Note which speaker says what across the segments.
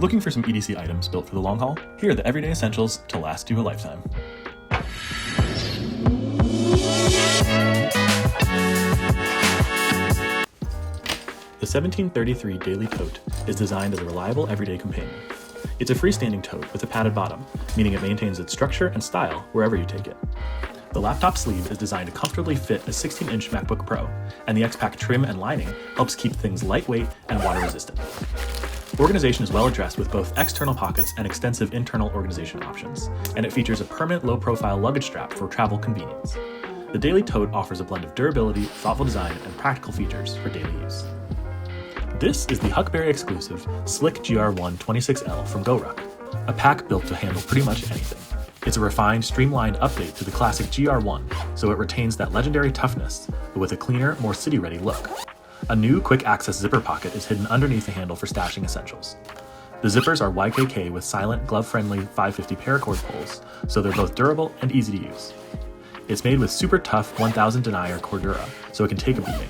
Speaker 1: Looking for some EDC items built for the long haul? Here are the everyday essentials to last you a lifetime. The 1733 Daily Tote is designed as a reliable everyday companion. It's a freestanding tote with a padded bottom, meaning it maintains its structure and style wherever you take it. The laptop sleeve is designed to comfortably fit a 16-inch MacBook Pro, and the X-Pack trim and lining helps keep things lightweight and water-resistant. Organization is well addressed with both external pockets and extensive internal organization options, and it features a permanent low-profile luggage strap for travel convenience. The Daily Tote offers a blend of durability, thoughtful design, and practical features for daily use. This is the Huckberry exclusive Slick GR1 26L from GORUCK, a pack built to handle pretty much anything. It's a refined, streamlined update to the classic GR1, so it retains that legendary toughness, but with a cleaner, more city-ready look. A new quick-access zipper pocket is hidden underneath the handle for stashing essentials. The zippers are YKK with silent, glove-friendly 550 paracord pulls, so they're both durable and easy to use. It's made with super tough 1000 denier Cordura, so it can take a beating.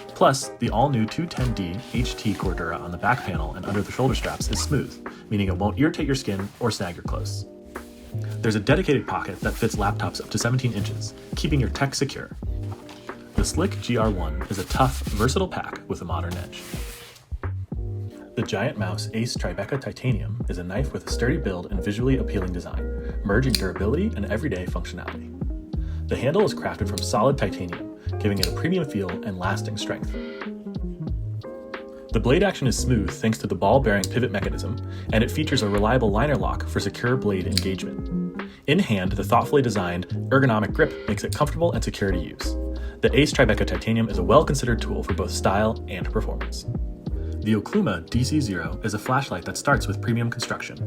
Speaker 1: Plus, the all-new 210D HT Cordura on the back panel and under the shoulder straps is smooth, meaning it won't irritate your skin or snag your clothes. There's a dedicated pocket that fits laptops up to 17 inches, keeping your tech secure. The Slick GR1 is a tough, versatile pack with a modern edge. The Giantmouse ACE Tribeca Titanium is a knife with a sturdy build and visually appealing design, merging durability and everyday functionality. The handle is crafted from solid titanium, giving it a premium feel and lasting strength. The blade action is smooth thanks to the ball-bearing pivot mechanism, and it features a reliable liner lock for secure blade engagement. In hand, the thoughtfully designed, ergonomic grip makes it comfortable and secure to use. The ACE Tribeca Titanium is a well-considered tool for both style and performance. The OCLUMA DC0 is a flashlight that starts with premium construction.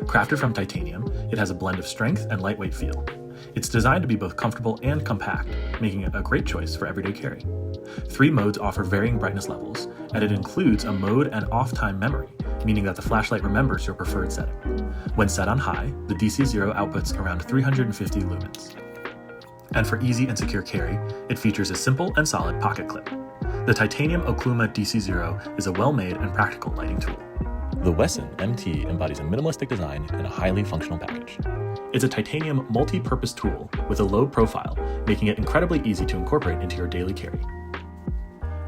Speaker 1: Crafted from titanium, it has a blend of strength and lightweight feel. It's designed to be both comfortable and compact, making it a great choice for everyday carry. 3 modes offer varying brightness levels, and it includes a mode and off-time memory, meaning that the flashlight remembers your preferred setting. When set on high, the DC0 outputs around 350 lumens. And for easy and secure carry, it features a simple and solid pocket clip. The titanium OCLUMA DC0 is a well-made and practical lighting tool. The WESN MT embodies a minimalistic design and a highly functional package. It's a titanium multi-purpose tool with a low profile, making it incredibly easy to incorporate into your daily carry.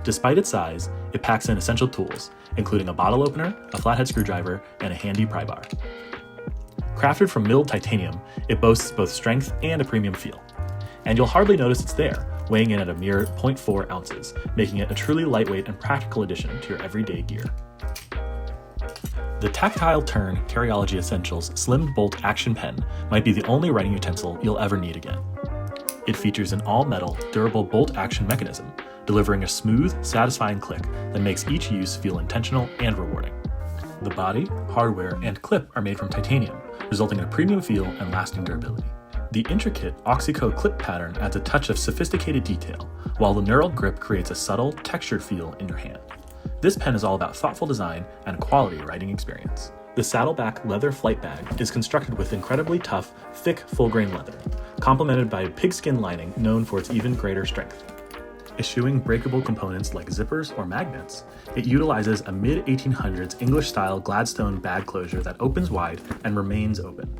Speaker 1: Despite its size, it packs in essential tools, including a bottle opener, a flathead screwdriver, and a handy pry bar. Crafted from milled titanium, it boasts both strength and a premium feel. And you'll hardly notice it's there, weighing in at a mere 0.4 ounces, making it a truly lightweight and practical addition to your everyday gear. The Tactile Turn Carryology Essentials Slim Bolt Action Pen might be the only writing utensil you'll ever need again. It features an all-metal, durable bolt action mechanism, delivering a smooth, satisfying click that makes each use feel intentional and rewarding. The body, hardware, and clip are made from titanium, resulting in a premium feel and lasting durability. The intricate Oxyco clip pattern adds a touch of sophisticated detail, while the knurled grip creates a subtle, textured feel in your hand. This pen is all about thoughtful design and quality writing experience. The Saddleback leather flight bag is constructed with incredibly tough, thick, full-grain leather, complemented by a pigskin lining known for its even greater strength. Eschewing breakable components like zippers or magnets, it utilizes a mid-1800s English-style Gladstone bag closure that opens wide and remains open.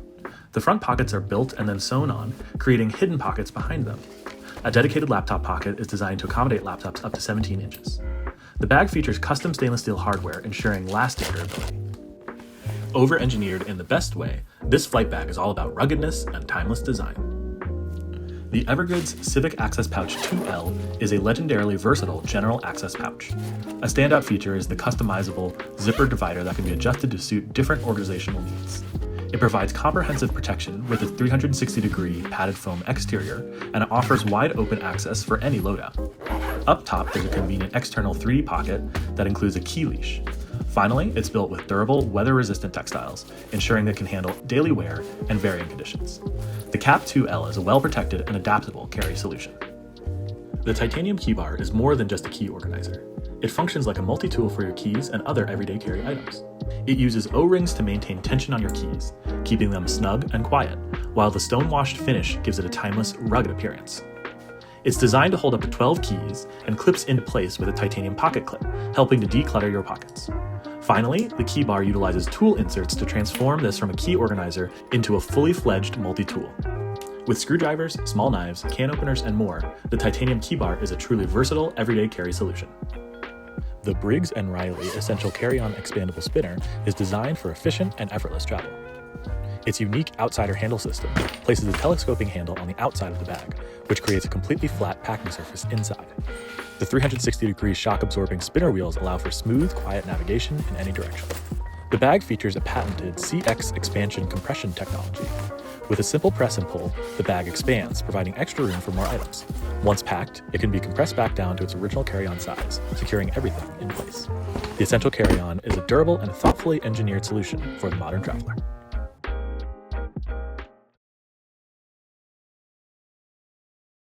Speaker 1: The front pockets are built and then sewn on, creating hidden pockets behind them. A dedicated laptop pocket is designed to accommodate laptops up to 17 inches. The bag features custom stainless steel hardware, ensuring lasting durability. Over-engineered in the best way, this flight bag is all about ruggedness and timeless design. The EVERGOODS Civic Access Pouch 2L is a legendarily versatile general access pouch. A standout feature is the customizable zipper divider that can be adjusted to suit different organizational needs. It provides comprehensive protection with a 360-degree padded foam exterior, and it offers wide open access for any loadout. Up top, there's a convenient external 3D pocket that includes a key leash. Finally, it's built with durable, weather-resistant textiles, ensuring it can handle daily wear and varying conditions. The Cap 2L is a well-protected and adaptable carry solution. The titanium keybar is more than just a key organizer. It functions like a multi-tool for your keys and other everyday carry items. It uses O-rings to maintain tension on your keys, keeping them snug and quiet, while the stone-washed finish gives it a timeless, rugged appearance. It's designed to hold up to 12 keys and clips into place with a titanium pocket clip, helping to declutter your pockets. Finally, the Keybar utilizes tool inserts to transform this from a key organizer into a fully fledged multi-tool. With screwdrivers, small knives, can openers, and more, the titanium Keybar is a truly versatile, everyday carry solution. The Briggs & Riley Essential Carry-On Expandable Spinner is designed for efficient and effortless travel. Its unique outsider handle system places a telescoping handle on the outside of the bag, which creates a completely flat packing surface inside. The 360-degree shock-absorbing spinner wheels allow for smooth, quiet navigation in any direction. The bag features a patented CX expansion compression technology. With a simple press and pull, the bag expands, providing extra room for more items. Once packed, it can be compressed back down to its original carry-on size, securing everything in place. The Essential Carry-On is a durable and thoughtfully engineered solution for the modern traveler.